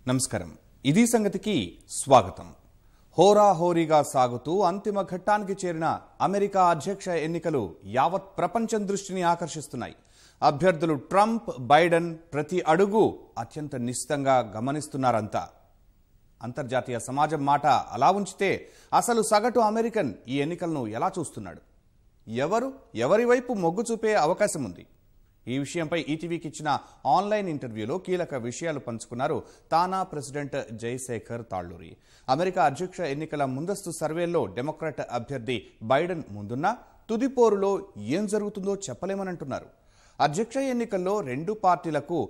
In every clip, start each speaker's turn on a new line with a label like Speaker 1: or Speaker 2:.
Speaker 1: నమస్కారం. ఇది సంగతికి స్వాగతం. హోరాహోరీగా సాగుతూ అంతిమ ఘట్టానికి చేరిన అమెరికా అధ్యక్ష ఎన్నికలు యావత్ ప్రపంచం దృష్టిని ఆకర్షిస్తున్నాయి. అభ్యర్థులు ట్రంప్, బైడెన్ ప్రతి అడుగు అత్యంత నిశితంగా గమనిస్తున్నారంతా. అంతర్జాతీయ సమాజం మాట అలా ఉంచితే అసలు సగటు అమెరికన్ ఈ ఎన్నికలను ఎలా చూస్తున్నాడు? ఎవరి వైపు మొగ్గు చూపే అవకాశం ఉంది? ఈ విషయంపై ఈటీవీకి ఇచ్చిన ఆన్లైన్ ఇంటర్వ్యూలో కీలక విషయాలు పంచుకున్నారు TANA president Jayashekar Talluri. America అధ్యక్ష ఎన్నికల ముందస్తు సర్వేల్లో డెమోక్రాట్ అభ్యర్థి బైడెన్ ముందున్నా తుది పోరులో ఏం జరుగుతుందో చెప్పలేమనంటున్నారు. అధ్యక్ష ఎన్నికల్లో రెండు పార్టీలకు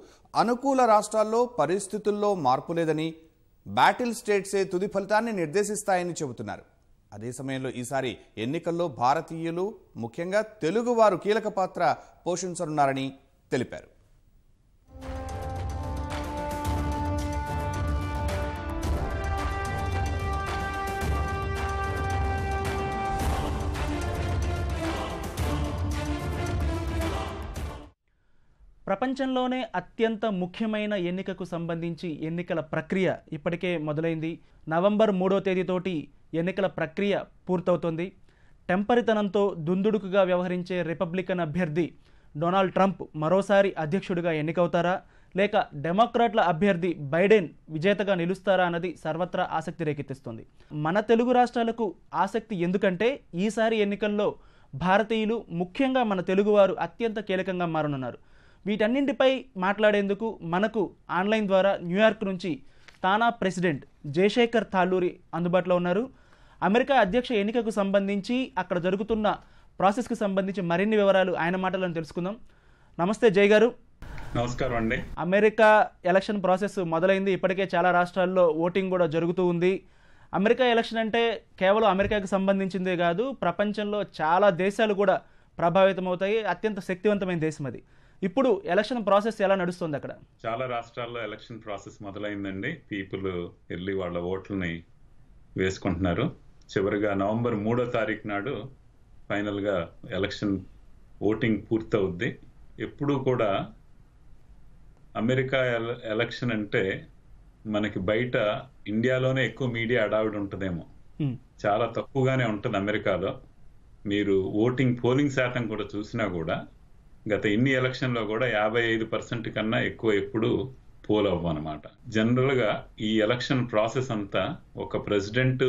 Speaker 1: అనుకూల రాష్ట్రాల్లో పరిస్థితుల్లో మార్పు లేదని, బ్యాటిల్ స్టేట్సే తుది ఫలితాన్ని నిర్దేశిస్తాయని చెబుతున్నారు. అదే సమయంలో ఈసారి ఎన్నికల్లో భారతీయులు, ముఖ్యంగా తెలుగువారు కీలక పాత్ర పోషించనున్నారని తెలిపారు.
Speaker 2: ప్రపంచంలోనే అత్యంత ముఖ్యమైన ఎన్నికకు సంబంధించి ఎన్నికల ప్రక్రియ ఇప్పటికే మొదలైంది. నవంబర్ 3వ తేదీతోటి ఎన్నికల ప్రక్రియ పూర్తవుతుంది. టెంపరితనంతో దుందుడుకుగా వ్యవహరించే రిపబ్లికన్ అభ్యర్థి డొనాల్డ్ ట్రంప్ మరోసారి అధ్యక్షుడిగా ఎన్నికవుతారా, లేక డెమోక్రాట్ల అభ్యర్థి బైడెన్ విజేతగా నిలుస్తారా అన్నది సర్వత్రా ఆసక్తి రేకెత్తిస్తుంది. మన తెలుగు రాష్ట్రాలకు ఆసక్తి ఎందుకంటే ఈసారి ఎన్నికల్లో భారతీయులు, ముఖ్యంగా మన తెలుగువారు అత్యంత కీలకంగా మారనున్నారు. వీటన్నింటిపై మాట్లాడేందుకు మనకు ఆన్లైన్ ద్వారా న్యూయార్క్ నుంచి తానా ప్రెసిడెంట్ జయశేఖర్ తాళ్లూరి అందుబాటులో ఉన్నారు. అమెరికా అధ్యక్ష ఎన్నికకు సంబంధించి అక్కడ జరుగుతున్న ప్రాసెస్కి సంబంధించి మరిన్ని వివరాలు ఆయన మాటలను తెలుసుకుందాం. నమస్తే జయ్ గారు.
Speaker 3: నమస్కారం అండి.
Speaker 2: అమెరికా ఎలక్షన్ ప్రాసెస్ మొదలైంది. ఇప్పటికే చాలా రాష్ట్రాల్లో ఓటింగ్ కూడా జరుగుతూ ఉంది. అమెరికా ఎలక్షన్ అంటే కేవలం అమెరికాకు సంబంధించిందే కాదు, ప్రపంచంలో చాలా దేశాలు కూడా ప్రభావితమవుతాయి. అత్యంత శక్తివంతమైన దేశం అది. ఇప్పుడు ఎలక్షన్ ప్రాసెస్ ఎలా నడుస్తుంది అక్కడ?
Speaker 3: చాలా రాష్ట్రాల్లో ఎలక్షన్ ప్రాసెస్ మొదలైందండి. పీపుల్ వెళ్ళి వాళ్ళ ఓట్లని వేసుకుంటున్నారు. చివరిగా నవంబర్ 3వ తారీఖు నాడు ఫైనల్గా ఎలక్షన్ ఓటింగ్ పూర్తవుద్ది. ఎప్పుడూ కూడా అమెరికా ఎలక్షన్ అంటే మనకి బయట ఇండియాలోనే ఎక్కువ మీడియా అడావిడి ఉంటుందేమో, చాలా తక్కువగానే ఉంటుంది అమెరికాలో. మీరు ఓటింగ్ పోలింగ్ శాతం కూడా చూసినా కూడా గత ఇన్ని ఎలక్షన్లో కూడా 55% కన్నా ఎక్కువ ఎప్పుడు పోల్ అవ్వనమాట. జనరల్గా ఈ ఎలక్షన్ ప్రాసెస్ అంతా ఒక ప్రెసిడెంట్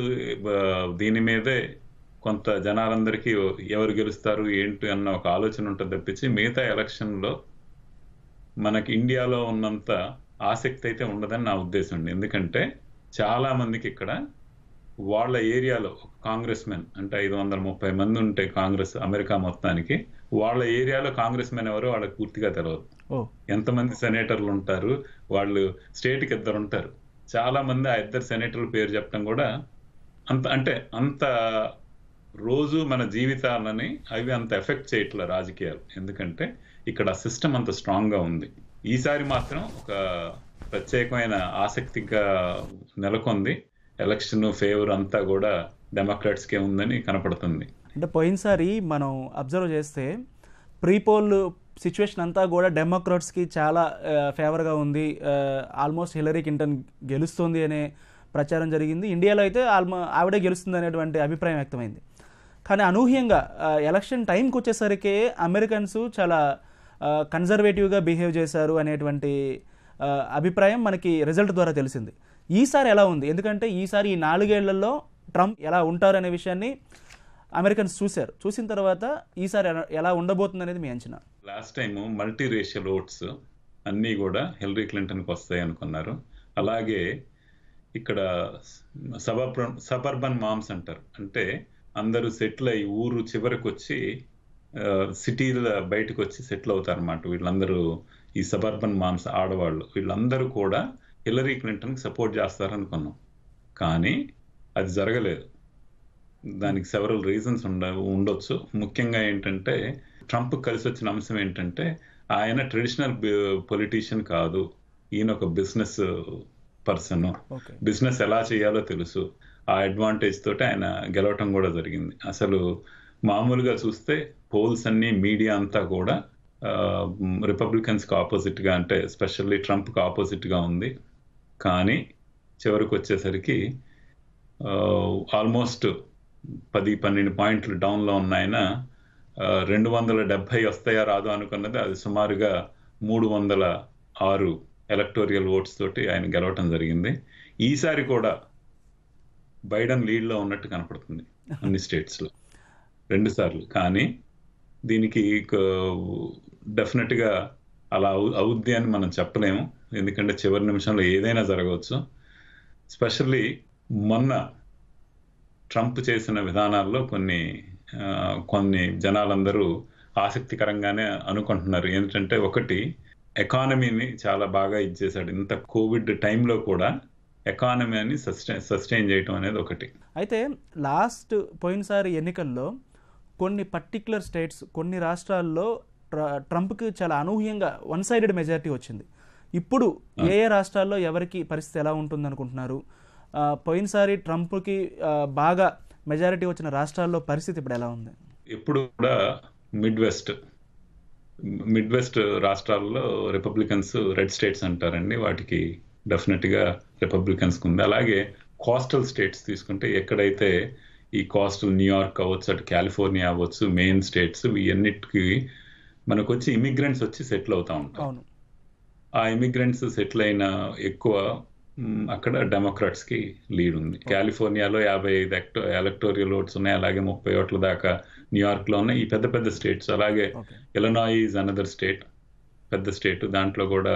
Speaker 3: దీని మీదే కొంత జనాలందరికీ ఎవరు గెలుస్తారు ఏంటి అన్న ఒక ఆలోచన ఉంటుంది తప్పించి మిగతా ఎలక్షన్లో మనకి ఇండియాలో ఉన్నంత ఆసక్తి అయితే ఉండదని నా ఉద్దేశం. ఎందుకంటే చాలా మందికి ఇక్కడ వాళ్ళ ఏరియాలో కాంగ్రెస్ మెన్ అంటే 530 మంది ఉంటే కాంగ్రెస్ అమెరికా మొత్తానికి, వాళ్ళ ఏరియాలో కాంగ్రెస్ మెన్ ఎవరో వాళ్ళకి పూర్తిగా తెలియదు. ఎంతమంది సెనేటర్లు ఉంటారు, వాళ్ళు స్టేట్కి 2 ఉంటారు. చాలా మంది ఆ 2 సెనేటర్ల పేరు చెప్పడం కూడా అంత రోజు మన జీవితాలని అవి అంత ఎఫెక్ట్ చేయట్లే రాజకీయాలు. ఎందుకంటే ఇక్కడ సిస్టమ్ అంత స్ట్రాంగ్ గా ఉంది. ఈసారి మాత్రం ఒక ప్రత్యేకమైన ఆసక్తిగా నెలకొంది. ఎలక్షన్ ఫేవర్ అంతా కూడా డెమోక్రాట్స్కే ఉందని కనపడుతుంది.
Speaker 2: అంటే పోయినసారి మనం అబ్జర్వ్ చేస్తే ప్రీపోల్ సిచ్యువేషన్ అంతా కూడా డెమోక్రాట్స్కి చాలా ఫేవర్గా ఉంది. ఆల్మోస్ట్ హిలరీ క్లింటన్ గెలుస్తుంది అనే ప్రచారం జరిగింది. ఇండియాలో అయితే ఆవిడే గెలుస్తుంది అనేటువంటి అభిప్రాయం వ్యక్తమైంది. కానీ అనూహ్యంగా ఎలక్షన్ టైంకి వచ్చేసరికి అమెరికన్స్ చాలా కన్జర్వేటివ్గా బిహేవ్ చేశారు అనేటువంటి అభిప్రాయం మనకి రిజల్ట్ ద్వారా తెలిసింది. ఈసారి ఎలా ఉంది? ఎందుకంటే ఈసారి ఈ 4 ఏళ్లలో ట్రంప్ ఎలా ఉంటారు అనే విషయాన్ని అమెరికన్స్ చూశారు. చూసిన తర్వాత ఈసారి ఎలా ఉండబోతుంది అనేది మీ అంచనా?
Speaker 3: Last time multiracial votes అన్నీ కూడా హిలరీ క్లింటన్కి వస్తాయి అనుకున్నారు. అలాగే ఇక్కడ సబర్బన్ మామ్స్ అంటారు, అంటే అందరూ సెటిల్ అయ్యి ఊరు చివరికి వచ్చి సిటీల బయటకు వచ్చి సెటిల్ అవుతారు అన్నమాట. వీళ్ళందరూ ఈ సబర్బన్ మామ్స్ ఆడవాళ్ళు, వీళ్ళందరూ కూడా హిలరీ క్లింటన్కి సపోర్ట్ చేస్తారనుకున్నాం. కానీ అది జరగలేదు. దానికి సెవరల్ రీజన్స్ ఉండొచ్చు. ముఖ్యంగా ఏంటంటే ట్రంప్ కలిసి వచ్చిన అంశం ఏంటంటే ఆయన ట్రెడిషనల్ పొలిటీషియన్ కాదు, ఈయన ఒక బిజినెస్ పర్సన్. బిజినెస్ ఎలా చేయాలో తెలుసు. ఆ అడ్వాంటేజ్ తోటి ఆయన గెలవటం కూడా జరిగింది. అసలు మామూలుగా చూస్తే పోల్స్ అన్ని మీడియా అంతా కూడా రిపబ్లికన్స్కి ఆపోజిట్గా, అంటే ఎస్పెషల్లీ ట్రంప్కి ఆపోజిట్గా ఉంది. కానీ చివరికి వచ్చేసరికి ఆల్మోస్ట్ 10-12 పాయింట్లు డౌన్లో ఉన్న ఆయన 270 వస్తాయా రాదు అనుకున్నది అది సుమారుగా 306 ఎలక్టోరియల్ ఓట్స్ తోటి ఆయన గెలవటం జరిగింది. ఈసారి కూడా బైడెన్ లీడ్లో ఉన్నట్టు కనపడుతుంది అన్ని స్టేట్స్లో 2 సార్లు. కానీ దీనికి డెఫినెట్గా అలా అవుద్ది అని మనం చెప్పలేము, ఎందుకంటే చివరి నిమిషంలో ఏదైనా జరగవచ్చు. స్పెషల్లీ మొన్న ట్రంప్ చేసిన విధానాల్లో కొన్ని జనాలందరూ ఆసక్తికరంగానే అనుకుంటున్నారు. ఏంటంటే ఒకటి, ఎకానమీని చాలా బాగా ఇచ్చేసాడు. ఇంత కోవిడ్ టైంలో కూడా ఎకానమీని సస్టైన్ చేయటం అనేది ఒకటి.
Speaker 2: అయితే పోయినసారి ఎన్నికల్లో కొన్ని పర్టిక్యులర్ స్టేట్స్, కొన్ని రాష్ట్రాల్లో ట్రంప్కి చాలా అనూహ్యంగా 1-sided మెజారిటీ వచ్చింది. ఇప్పుడు ఏ రాష్ట్రాల్లో ఎవరికి పరిస్థితి ఎలా ఉంటుంది అనుకుంటున్నారు? పోయినసారి ట్రంప్కి బాగా మెజారిటీ వచ్చిన రాష్ట్రాల్లో పరిస్థితి ఇప్పుడు ఎలా ఉంది?
Speaker 3: ఇప్పుడు కూడా మిడ్ వెస్ట్ రాష్ట్రాల్లో రిపబ్లికన్స్, రెడ్ స్టేట్స్ అంటారండి, వాటికి డెఫినెట్గా రిపబ్లికన్స్కి ఉంది. అలాగే కోస్టల్ స్టేట్స్ తీసుకుంటే ఎక్కడైతే ఈ కోస్టల్ న్యూయార్క్ అవ్వచ్చు, అటు కాలిఫోర్నియా అవ్వచ్చు, మెయిన్ స్టేట్స్, ఇవన్నిటికి మనకు వచ్చి ఇమిగ్రెంట్స్ వచ్చి సెటిల్ అవుతా ఉంటారు. ఆ ఇమిగ్రెంట్స్ సెటిల్ అయిన ఎక్కువ అక్కడ డెమోక్రాట్స్ కి లీడ్ ఉంది. కాలిఫోర్నియాలో 55 ఎలక్టోరియల్ ఓట్స్ ఉన్నాయి, అలాగే 30 ఓట్ల దాకా న్యూయార్క్ లో ఉన్నాయి. ఈ పెద్ద పెద్ద స్టేట్స్, అలాగే ఇలినాయిస్ అనదర్ స్టేట్, పెద్ద స్టేట్, దాంట్లో కూడా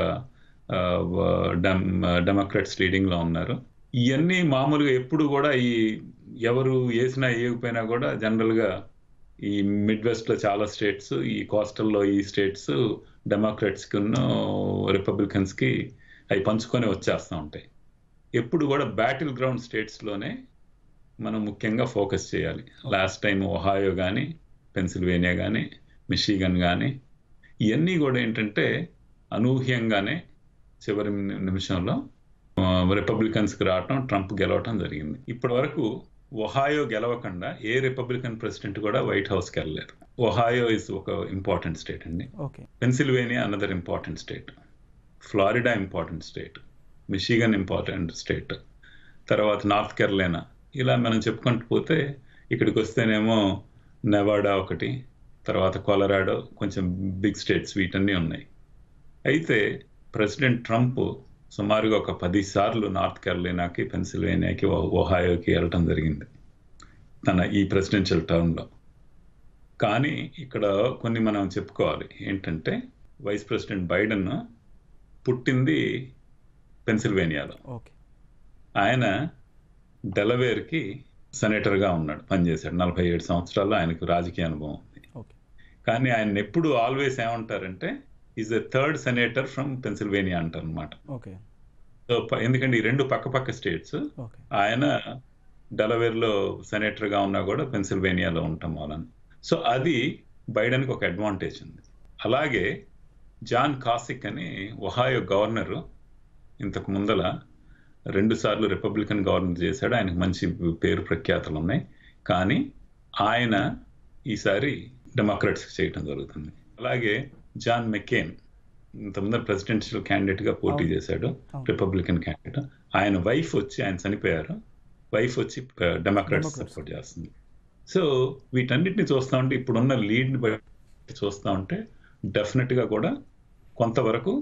Speaker 3: డెమోక్రాట్స్ లీడింగ్ లో ఉన్నారు. ఇవన్నీ మామూలుగా ఎప్పుడు కూడా ఎవరు వేసినా వేయకపోయినా కూడా జనరల్ గా ఈ మిడ్ వెస్ట్ లో చాలా స్టేట్స్, ఈ కోస్టల్లో ఈ స్టేట్స్ డెమోక్రాట్స్ కి రిపబ్లికన్స్ కి అవి పంచుకొని వచ్చేస్తూ ఉంటాయి. ఎప్పుడు కూడా బ్యాటిల్ గ్రౌండ్ స్టేట్స్ లోనే మనం ముఖ్యంగా ఫోకస్ చేయాలి. లాస్ట్ టైం ఒహాయో కానీ, పెన్సిల్వేనియా కానీ, మిషిగన్ కానీ, ఇవన్నీ కూడా ఏంటంటే అనూహ్యంగానే చివరి నిమిషంలో రిపబ్లికన్స్కి రావటం, ట్రంప్ గెలవటం జరిగింది. ఇప్పటి వరకు ఒహాయో గెలవకుండా ఏ రిపబ్లికన్ ప్రెసిడెంట్ కూడా వైట్ హౌస్కి వెళ్ళలేరు. ఒహాయో ఇస్ ఒక ఇంపార్టెంట్ స్టేట్ అండి. Pennsylvania another important state, Florida important state, Michigan important state, తర్వాత నార్త్ కెరళైనా, ఇలా మనం చెప్పుకుంటూ పోతే ఇక్కడికి వస్తేనేమో నెవాడా ఒకటి, తర్వాత కొలరాడో, కొంచెం బిగ్ స్టేట్స్, వీటన్నీ ఉన్నాయి. అయితే ప్రెసిడెంట్ ట్రంప్ సుమారుగా ఒక 10 సార్లు నార్త్ కెరళైనాకి, పెన్సిల్వేనియాకి, ఒహాయోకి వెళ్ళటం జరిగింది తన ఈ ప్రెసిడెన్షియల్ టర్మ్లో. కానీ ఇక్కడ కొన్ని మనం చెప్పుకోవాలి. ఏంటంటే వైస్ ప్రెసిడెంట్ బైడెన్ పుట్టింది పెన్సిల్వేనియాలో. ఆయన డెలవేర్కి సెనేటర్గా ఉన్నాడు, పనిచేశాడు. 47 సంవత్సరాల్లో ఆయనకు రాజకీయ అనుభవం ఉంది. కానీ ఆయన ఎప్పుడు ఆల్వేస్ ఏమంటారంటే is a third senator from Pennsylvania అంటారు అనమాట. సో ఎందుకంటే ఈ 2 పక్క స్టేట్స్, ఆయన డెలవేర్లో సెనేటర్గా ఉన్నా కూడా పెన్సిల్వేనియాలో ఉంటాం వాళ్ళని. సో అది బైడెన్కి ఒక అడ్వాంటేజ్ ఉంది. అలాగే జాన్ కాసిక్ అని ఒహాయో గవర్నరు, ఇంతకు ముందల 2 సార్లు రిపబ్లికన్ గవర్నర్ చేశాడు, ఆయనకు మంచి పేరు ప్రఖ్యాతలు ఉన్నాయి. కానీ ఆయన ఈసారి డెమోక్రాట్స్కి చేయటం జరుగుతుంది. అలాగే జాన్ మెకేన్ ఇంతకుముందు ప్రెసిడెన్షియల్ క్యాండిడేట్గా పోటీ చేశాడు, రిపబ్లికన్ క్యాండిడేట్. ఆయన వైఫ్ వచ్చి, ఆయన చనిపోయారు, వైఫ్ వచ్చి డెమోక్రాట్స్ సపోర్ట్ చేస్తుంది. సో వీటన్నిటిని చూస్తూ ఉంటే, ఇప్పుడున్న లీడ్ని బట్టి చూస్తూ ఉంటే డెఫినెట్గా కూడా కొంతవరకు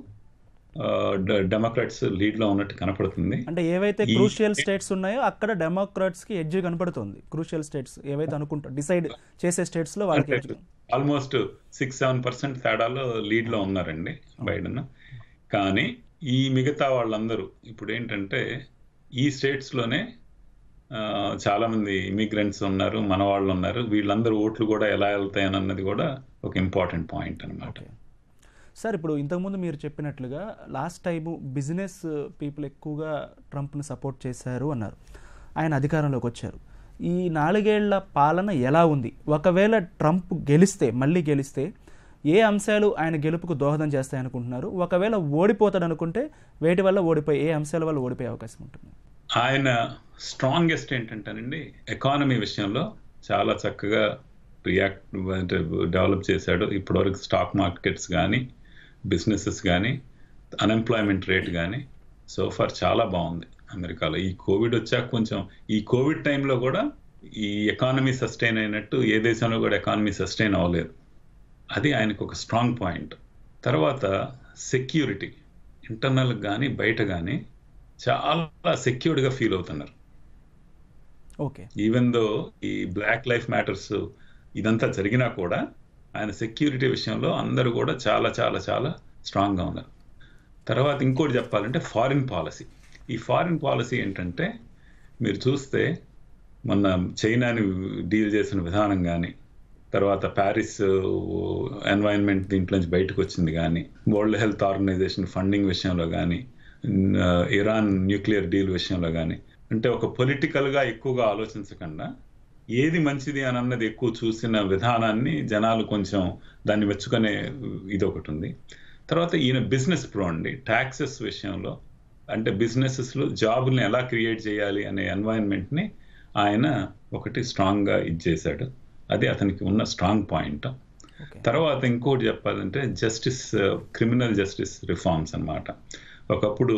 Speaker 3: డెమోక్రాట్స్ లీడ్లో ఉన్నట్టు కనపడుతుంది.
Speaker 2: అంటే ఏవైతే క్రూషియల్ స్టేట్స్ ఉన్నాయో అక్కడ డెమోక్రాట్స్కి ఎడ్జ్ కనపడుతుంది. క్రూషియల్ స్టేట్స్ ఏవైతే అనుకుంటారు డిసైడ్ చేసే స్టేట్స్లో వాళ్ళకి
Speaker 3: ఆల్మోస్ట్ 6-7% తేడాలో లీడ్లో ఉన్నారండి బైడెన్. కానీ ఈ మిగతా వాళ్ళందరూ ఇప్పుడు ఏంటంటే ఈ స్టేట్స్లోనే చాలామంది ఇమిగ్రెంట్స్ ఉన్నారు, మన వాళ్ళు ఉన్నారు. వీళ్ళందరూ ఓట్లు కూడా ఎలా వెళ్తాయని అన్నది కూడా ఒక ఇంపార్టెంట్ పాయింట్ అనమాట.
Speaker 2: సార్, ఇప్పుడు ఇంతకుముందు మీరు చెప్పినట్లుగా లాస్ట్ టైము బిజినెస్ పీపుల్ ఎక్కువగా ట్రంప్ను సపోర్ట్ చేశారు అన్నారు. ఆయన అధికారంలోకి వచ్చారు. ఈ 4 ఏళ్ల పాలన ఎలా ఉంది? ఒకవేళ ట్రంప్ మళ్ళీ గెలిస్తే ఏ అంశాలు ఆయన గెలుపుకు దోహదం చేస్తాయనుకుంటున్నారు? ఒకవేళ ఓడిపోతాడు అనుకుంటే వేటి వల్ల ఏ అంశాల వల్ల ఓడిపోయే అవకాశం ఉంటుంది?
Speaker 3: ఆయన స్ట్రాంగెస్ట్ ఏంటంటేనండి, ఎకానమీ విషయంలో చాలా చక్కగా డెవలప్ చేశాడు. ఇప్పటివరకు స్టాక్ మార్కెట్స్ కానీ, బిజినెసెస్ కానీ, అన్ఎంప్లాయ్మెంట్ రేట్ కానీ సో ఫార్ చాలా బాగుంది అమెరికాలో. ఈ కోవిడ్ వచ్చాక కొంచెం, ఈ కోవిడ్ టైంలో కూడా ఈ ఎకానమీ సస్టైన్ అయినట్టు ఏ దేశంలో కూడా ఎకానమీ సస్టైన్ అవ్వలేదు. అది ఆయనకు ఒక స్ట్రాంగ్ పాయింట్. తర్వాత సెక్యూరిటీ, ఇంటర్నల్ కానీ బయట కానీ చాలా సెక్యూర్డ్గా ఫీల్ అవుతున్నారు.
Speaker 2: ఓకే,
Speaker 3: ఈవెన్ దో ఈ బ్లాక్ లైఫ్ మ్యాటర్స్ ఇదంతా జరిగినా కూడా ఆయన సెక్యూరిటీ విషయంలో అందరూ కూడా చాలా చాలా చాలా స్ట్రాంగ్గా ఉన్నారు. తర్వాత ఇంకోటి చెప్పాలంటే ఫారిన్ పాలసీ. ఈ ఫారిన్ పాలసీ ఏంటంటే మీరు చూస్తే మొన్న చైనాని డీల్ చేసిన విధానం కానీ, తర్వాత ప్యారిస్ ఎన్వైరన్మెంట్ దీంట్లోంచి బయటకు వచ్చింది కానీ, వరల్డ్ హెల్త్ ఆర్గనైజేషన్ ఫండింగ్ విషయంలో కానీ, ఇరాన్ న్యూక్లియర్ డీల్ విషయంలో కానీ, అంటే ఒక పొలిటికల్గా ఎక్కువగా ఆలోచించకుండా ఏది మంచిది అని అన్నది ఎక్కువ చూసిన విధానాన్ని జనాలు కొంచెం దాన్ని మెచ్చుకునే ఇది ఒకటి ఉంది. తర్వాత ఈయన బిజినెస్ ప్రో అండి. ట్యాక్సెస్ విషయంలో అంటే బిజినెసెస్లో జాబుల్ని ఎలా క్రియేట్ చేయాలి అనే ఎన్వైరన్మెంట్ని ఆయన ఒకటి స్ట్రాంగ్గా ఇది చేశాడు. అది అతనికి ఉన్న స్ట్రాంగ్ పాయింట్. తర్వాత ఇంకోటి చెప్పాలంటే జస్టిస్, క్రిమినల్ జస్టిస్ రిఫార్మ్స్ అన్నమాట. ఒకప్పుడు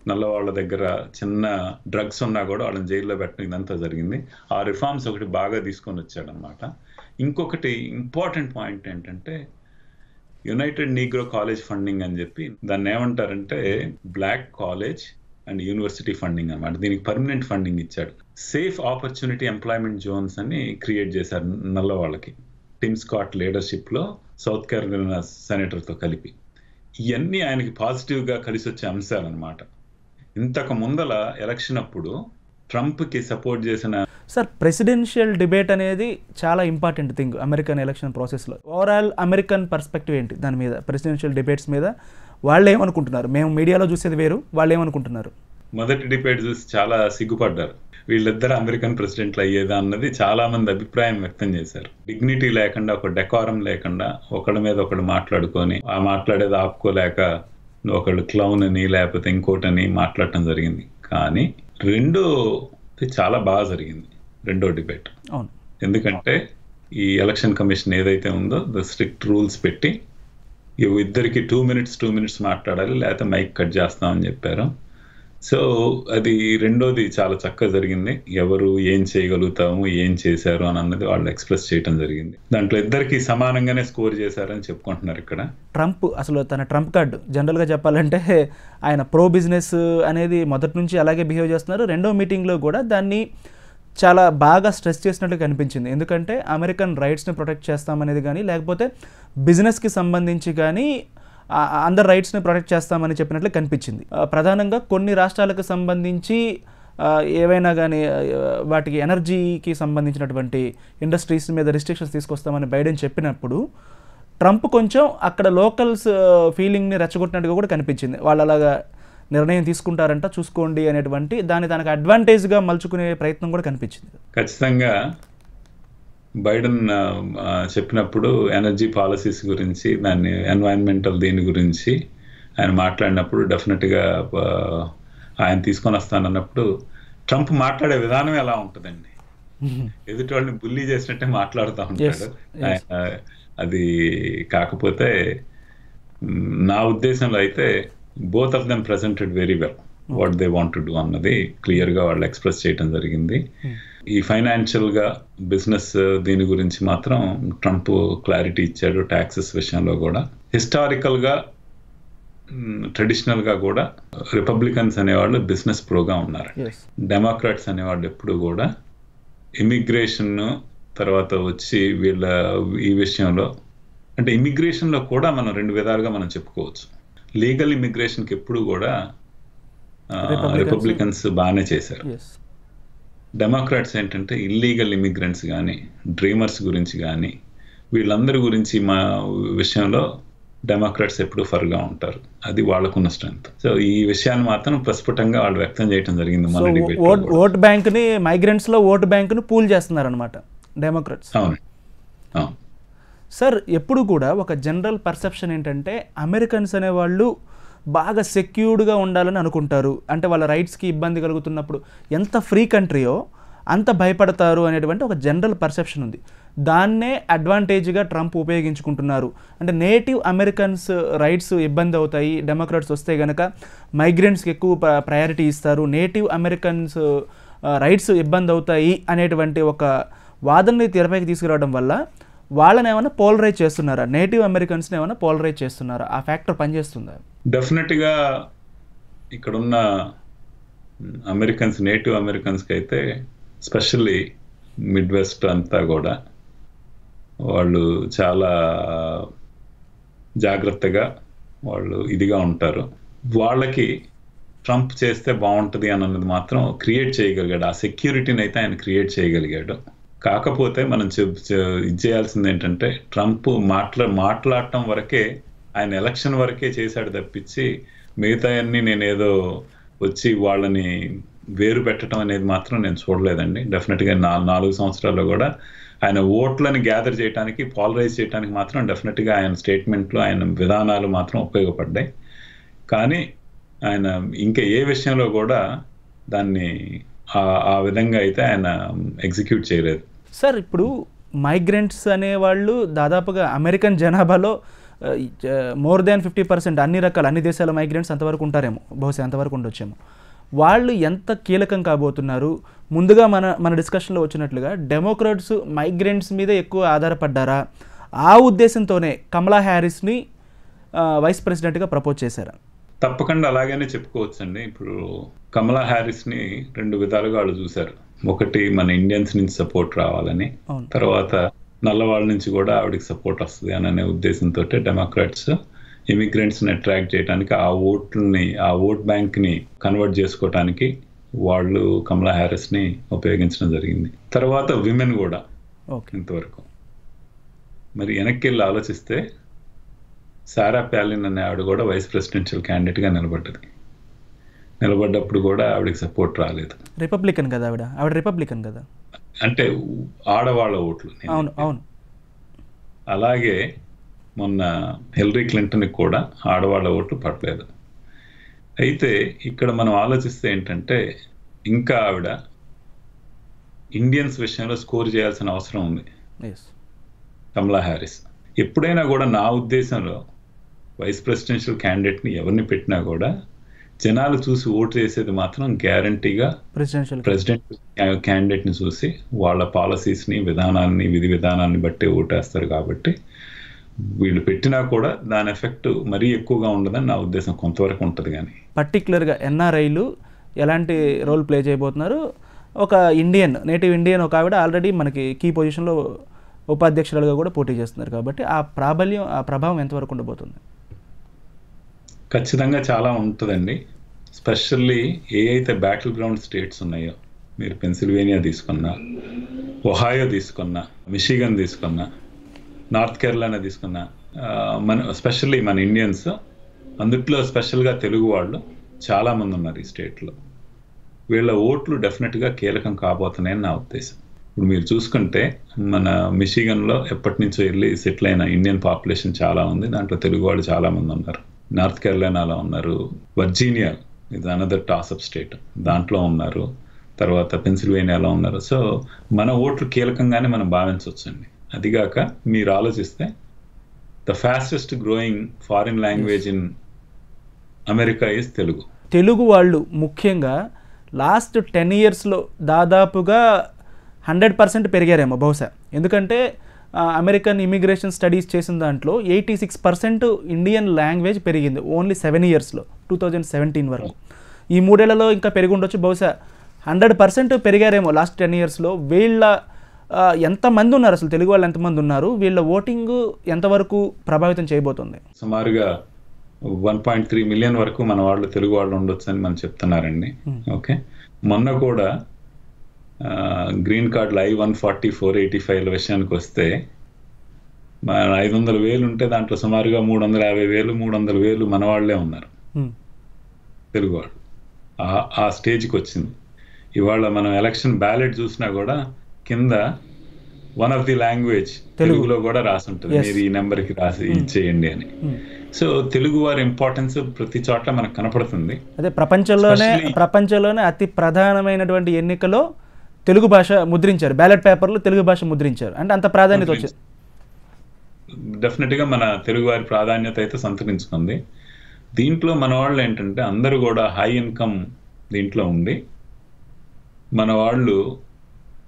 Speaker 3: నల్లవాళ్ళ దగ్గర చిన్న డ్రగ్స్ ఉన్నా కూడా వాళ్ళని జైల్లో పెట్టడం ఇదంతా జరిగింది. ఆ రిఫార్మ్స్ ఒకటి బాగా తీసుకొని వచ్చాడనమాట. ఇంకొకటి ఇంపార్టెంట్ పాయింట్ ఏంటంటే యునైటెడ్ నీగ్రో కాలేజ్ ఫండింగ్ అని చెప్పి దాన్ని ఏమంటారంటే black college and university funding అన్నమాట. దీనికి పర్మనెంట్ ఫండింగ్ ఇచ్చాడు. సేఫ్ ఆపర్చునిటీ ఎంప్లాయ్మెంట్ జోన్స్ అని క్రియేట్ చేశారు నల్లవాళ్ళకి, టిమ్ స్కాట్ లీడర్షిప్లో సౌత్ కెరోలినా సెనేటర్తో కలిపి. ఇవన్నీ ఆయనకి పాజిటివ్గా కలిసి వచ్చే అంశాలు అనమాట. ఇంతకు ముందల ఎలక్షన్ అప్పుడు ట్రంప్కి సపోర్ట్ చేసిన
Speaker 2: సార్ ప్రెసిడెన్షియల్ డిబేట్ అనేది చాలా ఇంపార్టెంట్ థింగ్ అమెరికన్ ఎలక్షన్ ప్రాసెస్లో. ఓవరాల్ అమెరికన్ పర్స్పెక్టివ్ ఏంటి దాని మీద, ప్రెసిడెన్షియల్ డిబేట్స్ మీద వాళ్ళు ఏమనుకుంటున్నారు? మేము మీడియాలో చూసేది వేరు, వాళ్ళు ఏమనుకుంటున్నారు?
Speaker 3: మొదటి డిబేట్ చూసి చాలా సిగ్గుపడ్డారు. వీళ్ళిద్దరు అమెరికన్ ప్రెసిడెంట్లు అయ్యేదా అన్నది చాలా మంది అభిప్రాయం వ్యక్తం చేశారు. డిగ్నిటీ లేకుండా, ఒక డెకారం లేకుండా ఒకళ్ళ మీద ఒకళ్ళు మాట్లాడుకొని ఆ మాట్లాడేది ఆపుకోలేక ఒకళ్ళు క్లౌన్ అని లేకపోతే ఇంకోటని మాట్లాడటం జరిగింది. కానీ రెండో చాలా బాగా జరిగింది రెండో డిబేట్. ఎందుకంటే ఈ ఎలక్షన్ కమిషన్ ఏదైతే ఉందో స్ట్రిక్ట్ రూల్స్ పెట్టి ఇద్దరికి 2 minutes మాట్లాడాలి, లేకపోతే మైక్ కట్ చేస్తామని చెప్పారు. సో అది రెండోది చాలా చక్కగా జరిగింది. ఎవరు ఏం చేయగలుగుతాము, ఏం చేశారు అని అన్నది వాళ్ళు ఎక్స్ప్రెస్ చేయడం జరిగింది. దాంట్లో ఇద్దరికి సమానంగానే స్కోర్ చేశారని చెప్పుకుంటున్నారు. ఇక్కడ
Speaker 2: ట్రంప్ అసలు తన ట్రంప్ కార్డు జనరల్గా చెప్పాలంటే ఆయన ప్రో బిజినెస్ అనేది మొదటి నుంచి అలాగే బిహేవ్ చేస్తున్నారు. రెండో మీటింగ్లో కూడా దాన్ని చాలా బాగా స్ట్రెస్ చేసినట్టు కనిపించింది. ఎందుకంటే అమెరికన్ రైట్స్ని ప్రొటెక్ట్ చేస్తామనేది కానీ, లేకపోతే బిజినెస్కి సంబంధించి కానీ అందరు రైట్స్ని ప్రొటెక్ట్ చేస్తామని చెప్పినట్లు కనిపించింది. ప్రధానంగా కొన్ని రాష్ట్రాలకు సంబంధించి ఏవైనా కానీ వాటికి ఎనర్జీకి సంబంధించినటువంటి ఇండస్ట్రీస్ మీద రిస్ట్రిక్షన్స్ తీసుకొస్తామని బైడెన్ చెప్పినప్పుడు ట్రంప్ కొంచెం అక్కడ లోకల్స్ ఫీలింగ్ని రెచ్చగొట్టినట్టుగా కూడా కనిపించింది. వాళ్ళు అలాగా నిర్ణయం తీసుకుంటారంట, చూసుకోండి అనేటువంటి దాన్ని తనకు అడ్వాంటేజ్గా మలుచుకునే ప్రయత్నం కూడా కనిపించింది.
Speaker 3: ఖచ్చితంగా బైడెన్ చెప్పినప్పుడు ఎనర్జీ పాలసీస్ గురించి, దాన్ని ఎన్వైరన్మెంటల్ దీని గురించి ఆయన మాట్లాడినప్పుడు డెఫినెట్గా ఆయన తీసుకొని వస్తానన్నప్పుడు ట్రంప్ మాట్లాడే విధానం ఎలా ఉంటుందండి, ఎదుటి వాళ్ళని బుల్లీ చేసినట్టే మాట్లాడుతూ ఉంటాడు ఆయన. అది కాకపోతే నా ఉద్దేశంలో అయితే both of them presented very well what they want to do అన్నది క్లియర్గా వాళ్ళు ఎక్స్ప్రెస్ చేయడం జరిగింది. ఈ ఫైనాన్షియల్గా బిజినెస్ దీని గురించి మాత్రం ట్రంప్ క్లారిటీ ఇచ్చాడు. ట్యాక్సెస్ విషయంలో కూడా హిస్టారికల్గా, ట్రెడిషనల్గా కూడా రిపబ్లికన్స్ అనేవాళ్ళు బిజినెస్ ప్రోగా ఉన్నారు. డెమోక్రాట్స్ అనేవాళ్ళు ఎప్పుడు కూడా ఇమిగ్రేషన్ తర్వాత వచ్చి వీళ్ళ ఈ విషయంలో, అంటే ఇమిగ్రేషన్లో కూడా మనం 2 విధాలుగా మనం చెప్పుకోవచ్చు. లీగల్ ఇమిగ్రేషన్కి ఎప్పుడు కూడా రిపబ్లికన్స్ బాగానే చేశారు. డెమోక్రాట్స్ ఏంటంటే ఇల్లీగల్ ఇమిగ్రెంట్స్ కానీ, డ్రీమర్స్ గురించి కానీ, వీళ్ళందరి గురించి మా విషయంలో డెమోక్రాట్స్ ఎప్పుడు ఫర్గా ఉంటారు. అది వాళ్ళకున్న స్ట్రెంగ్త్. సో ఈ విషయాన్ని మాత్రం ప్రస్ఫుటంగా వాళ్ళు వ్యక్తం చేయడం జరిగింది. మన డిబేట్
Speaker 2: ఓట్ బ్యాంక్ని, మైగ్రెంట్స్లో ఓట్ బ్యాంక్ను పూల్ చేస్తున్నారు అనమాట డెమోక్రాట్స్.
Speaker 3: అవును.
Speaker 2: సార్ ఎప్పుడు కూడా ఒక జనరల్ పర్సెప్షన్ ఏంటంటే అమెరికన్స్ అనేవాళ్ళు బాగా సెక్యూర్డ్గా ఉండాలని అనుకుంటారు. అంటే వాళ్ళ రైట్స్కి ఇబ్బంది కలుగుతున్నప్పుడు ఎంత ఫ్రీ కంట్రీయో అంత భయపడతారు అనేటువంటి ఒక జనరల్ పర్సెప్షన్ ఉంది. దాన్నే అడ్వాంటేజ్గా ట్రంప్ ఉపయోగించుకుంటున్నారు. అంటే నేటివ్ అమెరికన్స్ రైట్స్ ఇబ్బంది అవుతాయి, డెమోక్రాట్స్ వస్తే కనుక మైగ్రెంట్స్కి ఎక్కువ ప్రయారిటీ ఇస్తారు, నేటివ్ అమెరికన్స్ రైట్స్ ఇబ్బంది అవుతాయి అనేటువంటి ఒక వాదనని తెరపైకి తీసుకురావడం వల్ల వాళ్ళని ఏమైనా పోలరైజ్ చేస్తున్నారా, నేటివ్ అమెరికన్స్ని ఏమైనా పోలరైజ్ చేస్తున్నారా? ఆ ఫ్యాక్టర్ పనిచేస్తుందా?
Speaker 3: డెఫినెట్గా ఇక్కడున్న అమెరికన్స్, నేటివ్ అమెరికన్స్కి అయితే స్పెషల్లీ మిడ్ వెస్ట్ అంతా కూడా వాళ్ళు చాలా జాగ్రత్తగా వాళ్ళు ఇదిగా ఉంటారు. వాళ్ళకి ట్రంప్ చేస్తే బాగుంటుంది అన్నది మాత్రం క్రియేట్ చేయగలిగాడు. ఆ సెక్యూరిటీని అయితే ఆయన క్రియేట్ చేయగలిగాడు. కాకపోతే మనం ఇది చేయాల్సింది ఏంటంటే ట్రంప్ మాట్లాడటం వరకే, ఆయన ఎలక్షన్ వరకే చేశాడు తప్పించి మిగతా అన్ని నేనేదో వచ్చి వాళ్ళని వేరు పెట్టడం అనేది మాత్రం నేను చూడలేదండి. డెఫినెట్గా 4 సంవత్సరాల్లో కూడా ఆయన ఓట్లను గ్యాదర్ చేయడానికి, పాలరైజ్ చేయడానికి మాత్రం డెఫినెట్గా ఆయన స్టేట్మెంట్లు, ఆయన విధానాలు మాత్రం ఉపయోగపడ్డాయి. కానీ ఆయన ఇంకా ఏ విషయంలో కూడా దాన్ని ఆ విధంగా అయితే ఆయన ఎగ్జిక్యూట్ చేయలేదు.
Speaker 2: సార్, ఇప్పుడు మైగ్రెంట్స్ అనేవాళ్ళు దాదాపుగా అమెరికన్ జనాభాలో మోర్ దాన్ 50% అన్ని దేశాల మైగ్రెంట్స్ అంతవరకు ఉంటారేమో, బహుశా అంతవరకు ఉండొచ్చేమో. వాళ్ళు ఎంత కీలకం కాబోతున్నారు? ముందుగా మన డిస్కషన్లో వచ్చినట్లుగా డెమోక్రాట్స్ మైగ్రెంట్స్ మీద ఎక్కువ ఆధారపడ్డారా? ఆ ఉద్దేశంతోనే కమలా హ్యారిస్ని వైస్ ప్రెసిడెంట్గా ప్రపోజ్ చేశారా?
Speaker 3: తప్పకుండా అలాగనే చెప్పుకోవచ్చండి. ఇప్పుడు కమలా హ్యారిస్ని 2 విధాలుగా వాళ్ళు చూశారు. ఒకటి మన ఇండియన్స్ నుంచి సపోర్ట్ రావాలని, తర్వాత నల్లవాళ్ళ నుంచి కూడా ఆవిడకి సపోర్ట్ వస్తుంది అనే ఉద్దేశంతో డెమోక్రాట్స్ ఇమిగ్రెంట్స్ని అట్రాక్ట్ చేయడానికి, ఆ ఓట్ బ్యాంక్ని కన్వర్ట్ చేసుకోవడానికి వాళ్ళు కమలా హ్యారిస్ని ఉపయోగించడం జరిగింది. తర్వాత విమెన్ కూడా ఇంతవరకు. మరి వెనక్కి వెళ్ళి ఆలోచిస్తే సారా ప్యాలిన్ అనే ఆవిడ కూడా వైస్ ప్రెసిడెన్షియల్ క్యాండిడేట్గా నిలబడ్డప్పుడు కూడా ఆవిడకి సపోర్ట్ రాలేదు.
Speaker 2: రిపబ్లికన్ కదా ఆవిడ రిపబ్లికన్ కదా,
Speaker 3: అంటే ఆడవాళ్ళ ఓట్లు.
Speaker 2: అవును.
Speaker 3: అలాగే మొన్న హిల్లరీ క్లింటన్కి కూడా ఆడవాళ్ళ ఓట్లు పడలేదు. అయితే ఇక్కడ మనం ఆలోచిస్తే ఏంటంటే ఇంకా ఆవిడ ఇండియన్స్ విషయంలో స్కోర్ చేయాల్సిన అవసరం ఉంది. కమలా హ్యారిస్ ఎప్పుడైనా కూడా నా ఉద్దేశంలో వైస్ ప్రెసిడెన్షియల్ క్యాండిడేట్ని ఎవరిని పెట్టినా కూడా జనాలు చూసి ఓటు చేసేది మాత్రం గ్యారంటీగా ప్రెసిడెంట్ క్యాండిడేట్ని చూసి వాళ్ళ పాలసీస్ని, విధి విధానాన్ని బట్టి ఓటేస్తారు. కాబట్టి వీళ్ళు పెట్టినా కూడా దాని ఎఫెక్ట్ మరీ ఎక్కువగా ఉండదని నా ఉద్దేశం. కొంతవరకు ఉంటుంది, కానీ
Speaker 2: పర్టికులర్గా ఎన్ఆర్ఐలు ఎలాంటి రోల్ ప్లే చేయబోతున్నారు? ఒక నేటివ్ ఇండియన్ ఒక ఆవిడ ఆల్రెడీ మనకి కీ పొజిషన్లో ఉపాధ్యక్షులుగా కూడా పోటీ చేస్తున్నారు. కాబట్టి ఆ ప్రభావం ఎంతవరకు ఉండబోతుంది?
Speaker 3: ఖచ్చితంగా చాలా ఉంటుందండి. స్పెషల్లీ ఏ అయితే బ్యాటిల్ గ్రౌండ్ స్టేట్స్ ఉన్నాయో, మీరు పెన్సిల్వేనియా తీసుకున్నా, ఒహాయో తీసుకున్నా, మిషిగన్ తీసుకున్నా, నార్త్ కేరళనా తీసుకున్నా, స్పెషల్లీ మన ఇండియన్స్, అందుట్లో స్పెషల్గా తెలుగు వాళ్ళు చాలామంది ఉన్నారు ఈ స్టేట్లో. వీళ్ళ ఓట్లు డెఫినెట్గా కీలకం కాబోతున్నాయని నా ఉద్దేశం. ఇప్పుడు మీరు చూసుకుంటే మన మిషిగన్లో ఎప్పటి నుంచో వెళ్ళి సెటిల్ అయిన ఇండియన్ పాపులేషన్ చాలా ఉంది. దాంట్లో తెలుగు వాళ్ళు చాలామంది ఉన్నారు. నార్త్ కేరళనాలో ఉన్నారు, వర్జీనియా ఇది అనదర్ టాసప్ స్టేట్, దాంట్లో ఉన్నారు. తర్వాత పెన్సిల్వేనియాలో ఉన్నారు. సో మన ఓట్లు కీలకంగానే మనం భావించవచ్చండి. అదిగాక మీరు ఆలోచిస్తే the fastest growing foreign language in America is Telugu
Speaker 2: వాళ్ళు ముఖ్యంగా లాస్ట్ 10 yearsలో దాదాపుగా 100% పెరిగారేమో బహుశా. ఎందుకంటే అమెరికన్ ఇమిగ్రేషన్ స్టడీస్ చేసిన దాంట్లో 86% ఇండియన్ లాంగ్వేజ్ పెరిగింది ఓన్లీ 7 yearsలో, 2017 వరకు. ఈ 3 ఏళ్లలో ఇంకా పెరిగి ఉండొచ్చు, బహుశా 100% పెరిగారేమో లాస్ట్ 10 yearsలో. వీళ్ళ ఎంతమంది ఉన్నారు అసలు, తెలుగు వాళ్ళు ఎంతమంది ఉన్నారు, వీళ్ళ ఓటింగ్ ఎంతవరకు ప్రభావితం చేయబోతుంది?
Speaker 3: సుమారుగా 1.3 million వరకు మన వాళ్ళు తెలుగు వాళ్ళు ఉండొచ్చు అని మనం చెప్తున్నారండి. ఓకే, మొన్న కూడా గ్రీన్ కార్డులు I-140, 485 విషయానికి వస్తే మన 500,000 ఉంటే దాంట్లో సుమారుగా 350,000, 300,000 మన వాళ్ళే ఉన్నారు తెలుగు వాళ్ళు. ఆ స్టేజ్కి వచ్చింది. ఇవాళ మనం ఎలక్షన్ బ్యాలెట్ చూసినా కూడా కింద వన్ ఆఫ్ ది లాంగ్వేజ్ తెలుగులో కూడా రాసి ఉంటుంది, మీరు ఈ నెంబర్కి రాసి ఇచ్చేయండి అని. సో తెలుగు వారి ఇంపార్టెన్స్ ప్రతి చోట్ల మనకు కనపడుతుంది.
Speaker 2: అదే ప్రపంచంలోనే అతి ప్రధానమైనటువంటి ఎన్నికలో తెలుగు భాష ముద్రించారు, బ్యాలెట్ పేపర్లు తెలుగు భాష ముద్రించారు, అంటే అంత ప్రాధాన్యత వచ్చింది.
Speaker 3: డెఫినెట్గా మన తెలుగు వారి ప్రాధాన్యత అయితే సంతరించుకుంది. దీంట్లో మన వాళ్ళు ఏంటంటే అందరూ కూడా హై ఇన్కమ్ దీంట్లో ఉండి మన వాళ్ళు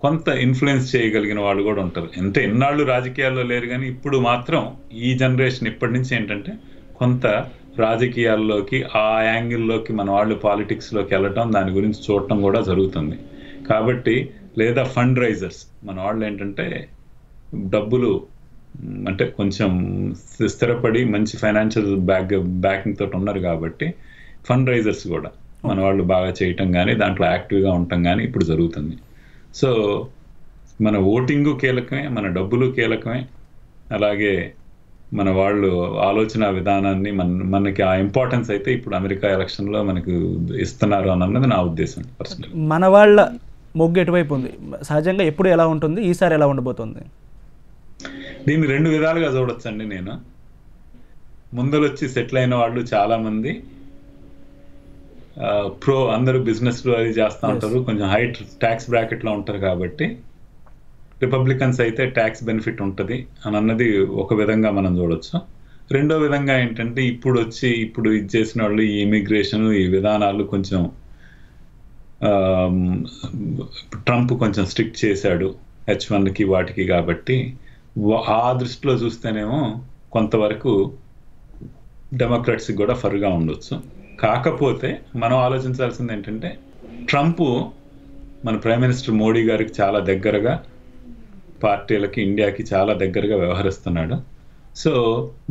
Speaker 3: కొంత ఇన్ఫ్లుయెన్స్ చేయగలిగిన వాళ్ళు కూడా ఉంటారు. ఎన్నాళ్ళు రాజకీయాల్లో లేరు కానీ ఇప్పుడు మాత్రం ఈ జనరేషన్ ఇప్పటి నుంచి ఏంటంటే కొంత రాజకీయాల్లోకి ఆ యాంగిల్లోకి మన వాళ్ళు పాలిటిక్స్లోకి వెళ్ళటం, దాని గురించి చూడటం కూడా జరుగుతుంది. కాబట్టి లేదా ఫండ్ రైజర్స్ మన వాళ్ళు ఏంటంటే డబ్బులు అంటే కొంచెం స్థిరపడి మంచి ఫైనాన్షియల్ బ్యాకింగ్ తోటి ఉన్నారు కాబట్టి ఫండ్ రైజర్స్ కూడా మన వాళ్ళు బాగా చేయటం కానీ దాంట్లో యాక్టివ్గా ఉండటం కానీ ఇప్పుడు జరుగుతుంది. సో మన ఓటింగు కీలకమే, మన డబ్బులు కీలకమే, అలాగే మన వాళ్ళు ఆలోచన విధానాన్ని మనకి ఆ ఇంపార్టెన్స్ అయితే ఇప్పుడు అమెరికా ఎలక్షన్లో మనకు ఇస్తున్నారు అన్నది నా ఉద్దేశం పర్సనల్.
Speaker 2: మన వాళ్ళ మొగ్గు ఎటువైపు ఉంది సహజంగా, ఎప్పుడు ఎలా ఉంటుంది, ఈసారి ఎలా ఉండబోతుంది?
Speaker 3: దీన్ని 2 విధాలుగా చూడొచ్చండి. నేను ముందలొచ్చి సెటిల్ అయిన వాళ్ళు చాలా మంది అందరూ బిజినెస్లు అది చేస్తూ ఉంటారు, కొంచెం హై ట్యాక్స్ బ్రాకెట్లో ఉంటారు కాబట్టి రిపబ్లికన్స్ అయితే ట్యాక్స్ బెనిఫిట్ ఉంటుంది అన్నది ఒక విధంగా మనం చూడొచ్చు. రెండో విధంగా ఏంటంటే ఇప్పుడు ఇది చేసిన వాళ్ళు ఈ ఇమిగ్రేషన్ ఈ విధానాలు కొంచెం ట్రంప్ కొంచెం స్ట్రిక్ట్ చేశాడు H1కి వాటికి, కాబట్టి ఆ దృష్టిలో చూస్తేనేమో కొంతవరకు డెమోక్రాట్స్కి కూడా ఫర్గా ఉండొచ్చు. కాకపోతే మనం ఆలోచించాల్సింది ఏంటంటే ట్రంప్ మన ప్రైమ్ మినిస్టర్ మోడీ గారికి చాలా దగ్గరగా, పార్టీలకి ఇండియాకి చాలా దగ్గరగా వ్యవహరిస్తున్నాడు. సో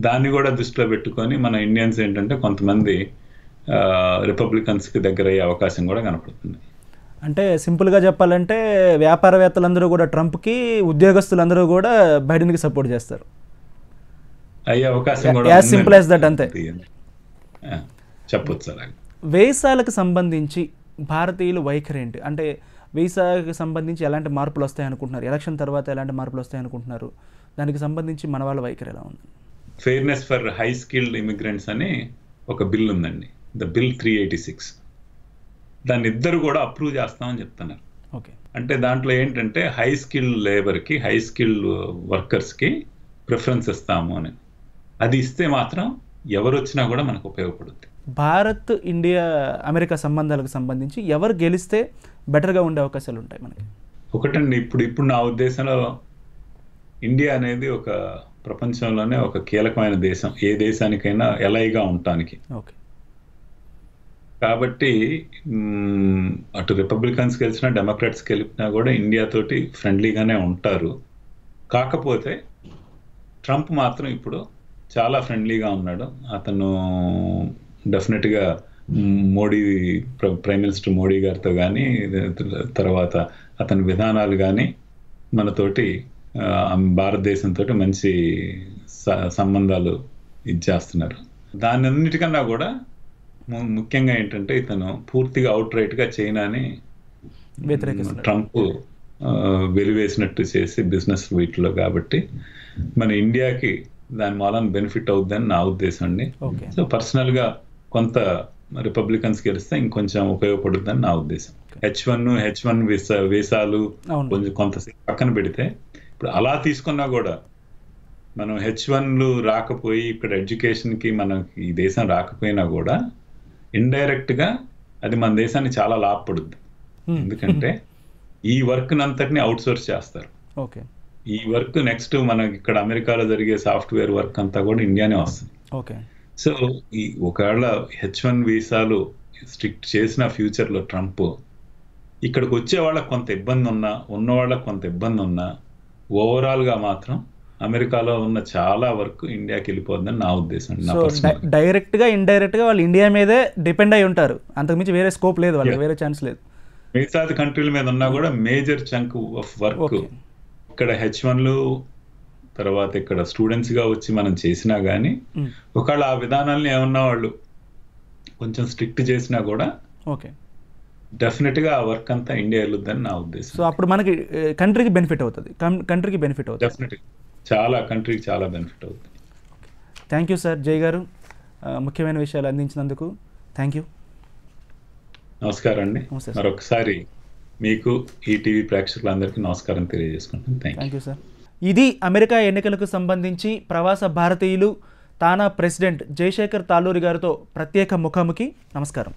Speaker 3: దాన్ని కూడా దృష్టిలో పెట్టుకొని మన ఇండియన్స్ ఏంటంటే కొంతమంది రిపబ్లికన్స్కి దగ్గర అయ్యే అవకాశం కూడా కనపడుతుంది.
Speaker 2: అంటే సింపుల్గా చెప్పాలంటే వ్యాపారవేత్తలందరూ కూడా ట్రంప్కి, ఉద్యోగస్తులందరూ కూడా బైడెన్కి సపోర్ట్ చేస్తారు
Speaker 3: అయ్యే అవకాశం కూడా
Speaker 2: యాజ్ సింపుల్ యాజ్ దట్, అంతే
Speaker 3: చెప్పొచ్చు. అలాగే
Speaker 2: వీసాలకు సంబంధించి భారతీయులు వైఖరి ఏంటి? అంటే వీసాకి సంబంధించి ఎలాంటి మార్పులు వస్తాయి అనుకుంటున్నారు? ఎలక్షన్ తర్వాత ఎలాంటి మార్పులు వస్తాయి అనుకుంటున్నారు? దానికి సంబంధించి మన వాళ్ళ వైఖరి ఎలా ఉంది?
Speaker 3: Fairness for high skilled immigrants అని ఒక బిల్ ఉందండి, ద బిల్ 386. దాన్ని ఇద్దరు కూడా అప్రూవ్ చేస్తామని చెప్తున్నారు.
Speaker 2: ఓకే,
Speaker 3: అంటే దాంట్లో ఏంటంటే హై స్కిల్డ్ లేబర్కి, హై స్కిల్డ్ వర్కర్స్కి ప్రిఫరెన్స్ ఇస్తాము అని. అది ఇస్తే మాత్రం ఎవరు వచ్చినా కూడా మనకు ఉపయోగపడుతుంది.
Speaker 2: భారత్ ఇండియా అమెరికా సంబంధాలకు సంబంధించి ఎవరు గెలిస్తే బెటర్గా ఉండే అవకాశాలు ఉంటాయి మనకి?
Speaker 3: ఒకటండి, ఇప్పుడు నా ఉద్దేశంలో ఇండియా అనేది ఒక ప్రపంచంలోనే ఒక కీలకమైన దేశం, ఏ దేశానికైనా ఎలైగా ఉండటానికి.
Speaker 2: ఓకే,
Speaker 3: కాబట్టి అటు రిపబ్లికన్స్ గెలిచినా డెమోక్రాట్స్ గెలిచినా కూడా ఇండియా తోటి ఫ్రెండ్లీగానే ఉంటారు. కాకపోతే ట్రంప్ మాత్రం ఇప్పుడు చాలా ఫ్రెండ్లీగా ఉన్నాడు. అతను డెఫినెట్గా మోడీ, ప్రైమ్ మినిస్టర్ మోడీ గారితో కానీ, తర్వాత అతని విధానాలు కానీ మనతోటి భారతదేశంతో మంచి సంబంధాలు ఇచ్చేస్తున్నారు. దాని అన్నిటికన్నా కూడా ముఖ్యంగా ఏంటంటే ఇతను పూర్తిగా అవుట్ రైట్గా చైనాని ట్రంప్ వెలివేసినట్టు చేసి బిజినెస్ వీటిలో, కాబట్టి మన ఇండియాకి దాని మూలాన బెనిఫిట్ అవుద్దని నా ఉద్దేశం అండి. సో పర్సనల్గా కొంత రిపబ్లికన్స్ గెలిస్తే ఇంకొంచెం ఉపయోగపడుతుందని నా ఉద్దేశం. H1 వీసాలు కొంచెం కొంతసేపు పక్కన పెడితే ఇప్పుడు అలా తీసుకున్నా కూడా మనం H1లు రాకపోయి ఇక్కడ ఎడ్యుకేషన్కి మనకి ఈ దేశం రాకపోయినా కూడా ఇండైరెక్ట్గా అది మన దేశాన్ని చాలా లాభపడుద్ది. ఎందుకంటే ఈ వర్క్ అంతటిని అవుట్ సోర్స్ చేస్తారు.
Speaker 2: ఓకే,
Speaker 3: ఈ వర్క్ నెక్స్ట్ మనకి ఇక్కడ అమెరికాలో జరిగే సాఫ్ట్వేర్ వర్క్ అంతా కూడా ఇండియానే వస్తుంది.
Speaker 2: ఓకే,
Speaker 3: సో ఈ ఒకవేళ H1 వీసాలు స్ట్రిక్ట్ చేసిన ఫ్యూచర్లో ట్రంప్ ఇక్కడికి వచ్చే వాళ్ళకి కొంత ఇబ్బంది ఉన్న వాళ్ళకి కొంత ఇబ్బంది ఉన్నా ఓవరాల్గా మాత్రం అమెరికాలో ఉన్న చాలా వరకు ఇండియాకి వెళ్ళిపోద్దని నా ఉద్దేశం.
Speaker 2: డైరెక్ట్గా ఇండైరెక్ట్గా వాళ్ళు ఇండియా మీదే డిపెండ్ అయి ఉంటారు, అంతకుమించి వేరే స్కోప్ లేదు వాళ్ళకి, వేరే ఛాన్స్ లేదు.
Speaker 3: మిగతా కంట్రీల మీద ఉన్నా కూడా మేజర్ చంక్ ఆఫ్ వర్క్ ఇక్కడ H1లు తర్వాత ఇక్కడ స్టూడెంట్స్గా వచ్చి మనం చేసినా కానీ ఒకవేళ ఆ విధానాలను ఏమన్నా వాళ్ళు కొంచెం స్ట్రిక్ట్ చేసినా కూడా
Speaker 2: ఓకే
Speaker 3: డెఫినెట్గా ఆ వర్క్ అంతా ఇండియా వెళ్ళొద్దని నా ఉద్దేశం.
Speaker 2: సో అప్పుడు మనకి కంట్రీకి బెనిఫిట్ అవుతుంది, కంట్రీకి బెనిఫిట్ అవుతుంది,
Speaker 3: డెఫినెట్గా చాలా కంట్రీకి చాలా బెనిఫిట్ అవుతుంది.
Speaker 2: థ్యాంక్ యూ సార్ జై గారు, ముఖ్యమైన విషయాలు అందించినందుకు థ్యాంక్ యూ.
Speaker 3: నమస్కారం అండి. మరొకసారి మీకు ఈ టీవీ ప్రేక్షకులందరికీ నమస్కారం తెలియజేసుకుంటాను.
Speaker 2: Thank you sir. ఇది అమెరికా ఎన్నికలకు సంబంధించి ప్రవాస భారతీయులు తానా ప్రెసిడెంట్ జయశేఖర్ తాలూరి గారితో ప్రత్యేక ముఖాముఖి. నమస్కారం.